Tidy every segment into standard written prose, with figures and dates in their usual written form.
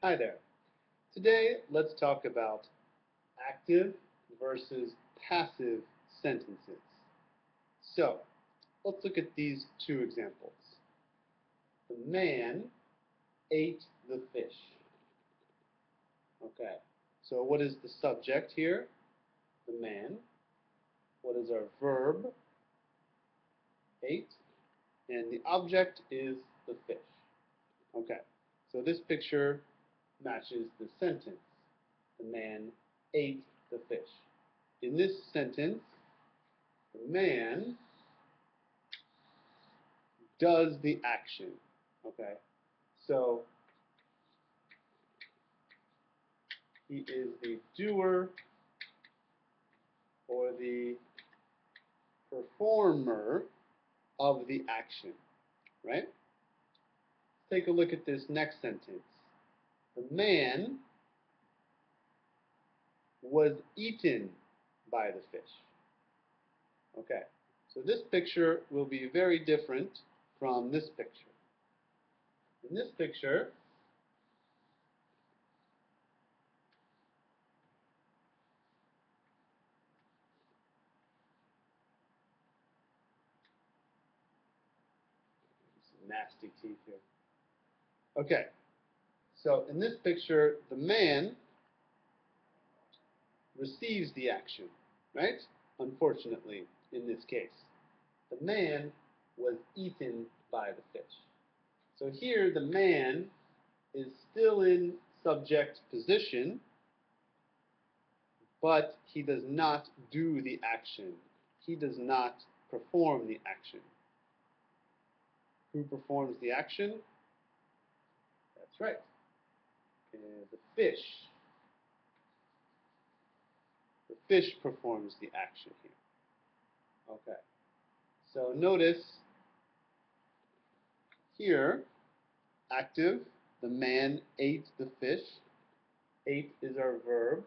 Hi there. Today, let's talk about active versus passive sentences. So, let's look at these two examples. The man ate the fish. Okay, so what is the subject here? The man. What is our verb? Ate. And the object is the fish. Okay, so this picture matches the sentence. The man ate the fish. In this sentence, the man does the action. Okay, so he is the doer or the performer of the action, right? Take a look at this next sentence. The man was eaten by the fish. Okay, so this picture will be very different from this picture. In this picture, some nasty teeth here. Okay, so in this picture, the man receives the action, right? Unfortunately, in this case, the man was eaten by the fish. So here, the man is still in subject position, but he does not do the action. He does not perform the action. Who performs the action? That's right. The fish. The fish performs the action here. Okay. So notice here, active, the man ate the fish. Ate is our verb.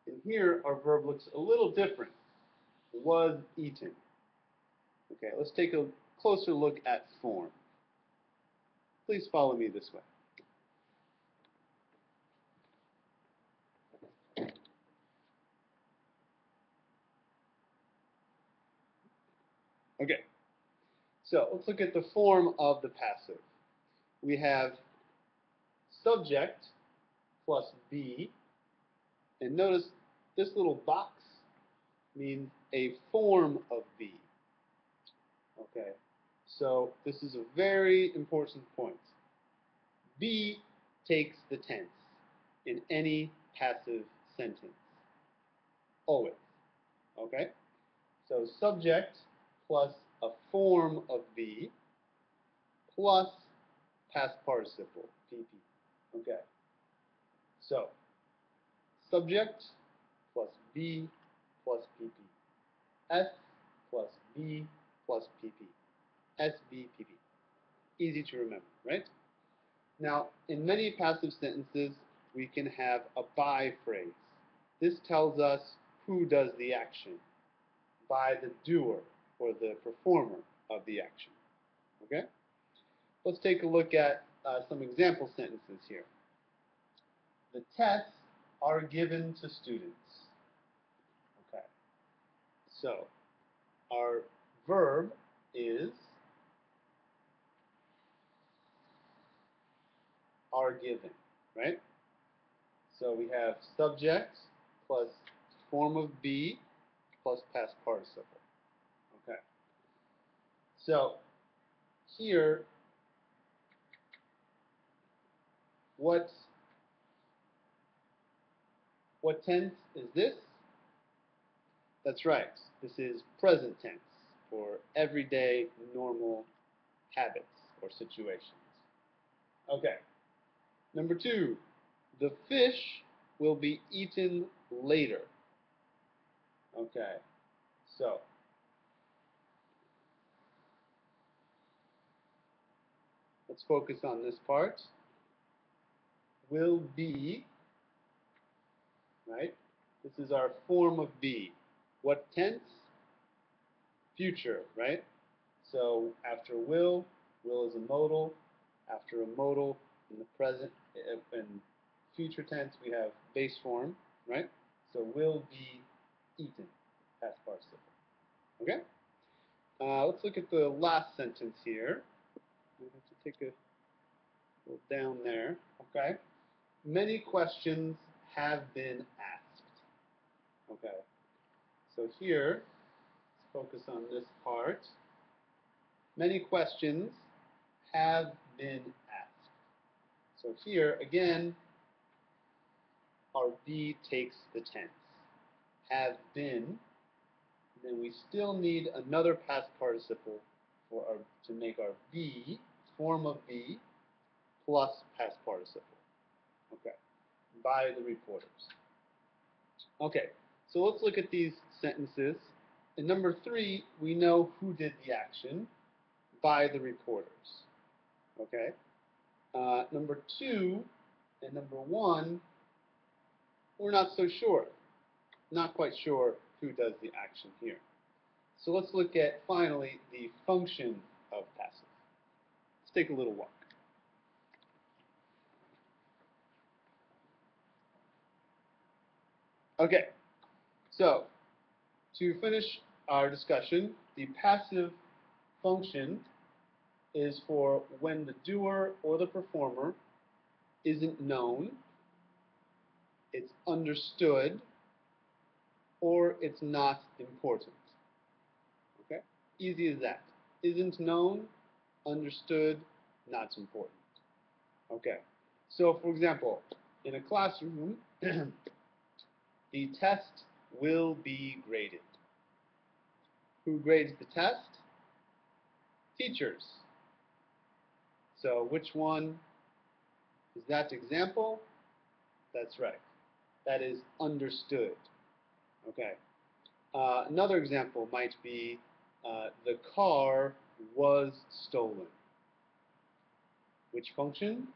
And here, our verb looks a little different. Was eaten. Okay, let's take a closer look at form. Please follow me this way. Okay, so let's look at the form of the passive. We have subject plus be, and notice this little box means a form of be. Okay, so this is a very important point. Be takes the tense in any passive sentence, always. Okay, so subject plus a form of be plus past participle, PP. Okay, so subject plus be plus PP. S plus B plus PP. SB, PP. Easy to remember, right? Now, in many passive sentences, we can have a by phrase. This tells us who does the action, by the doer or the performer of the action. Okay? Let's take a look at some example sentences here. The tests are given to students. Okay. So, our verb is are given, right? So we have subject plus form of be plus past participle. Okay. So here, what tense is this? That's right. This is present tense for everyday normal habits or situations. Okay. Number 2, the fish will be eaten later. Okay. So let's focus on this part. Will be, right? This is our form of be. What tense? Future, right? So after will is a modal. After a modal in the present, in future tense, we have base form, right? So will be eaten, past participle. Okay? Let's look at the last sentence here. I have to take a little down there. Okay? Many questions have been asked. Okay? So here, let's focus on this part. Many questions have been asked. So here, again, our be takes the tense. Have been, then we still need another past participle for our, to make our be, form of be, plus past participle. Okay, by the reporters. Okay, so let's look at these sentences. In number 3, we know who did the action, by the reporters. Okay, number 2 and number 1, we're not so sure. Not quite sure who does the action here. So let's look at, finally, the function of passive. Let's take a little walk. Okay, so to finish our discussion, the passive function is for when the doer or the performer isn't known, it's understood, or it's not important. Okay? Easy as that. Isn't known, understood, not important. Okay. So, for example, in a classroom, the test will be graded. Who grades the test? Teachers. So, which one is that example? That's right. That is understood. Okay. Another example might be the car was stolen. Which function?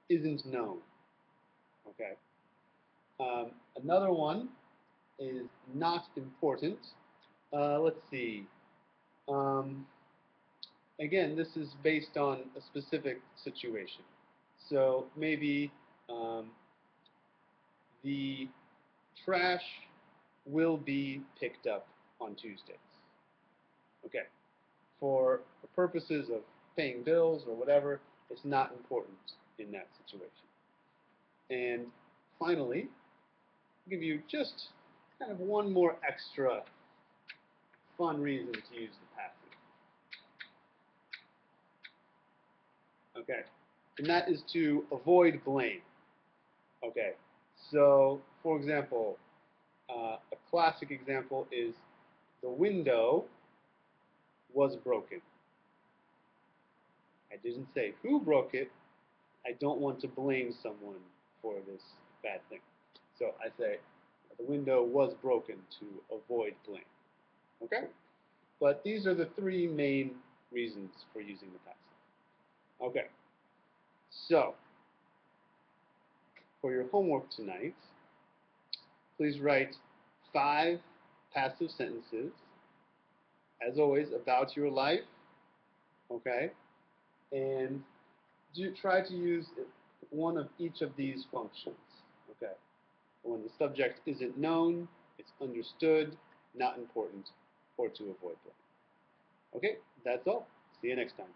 Isn't known. Okay. Another one is not important. Let's see. Again, this is based on a specific situation. So maybe the trash will be picked up on Tuesdays. Okay. For purposes of paying bills or whatever, it's not important in that situation. And finally, I'll give you just kind of one more extra fun reason to use the passive. Okay. And that is to avoid blame. Okay. So, for example, a classic example is the window was broken. I didn't say who broke it. I don't want to blame someone for this bad thing. So I say the window was broken to avoid blame. Okay? But these are the 3 main reasons for using the passive. Okay. So, for your homework tonight, please write 5 passive sentences, as always, about your life. Okay? And try to use one of each of these functions. Okay? When the subject isn't known, it's understood, not important, or to avoid blame. Okay, that's all. See you next time.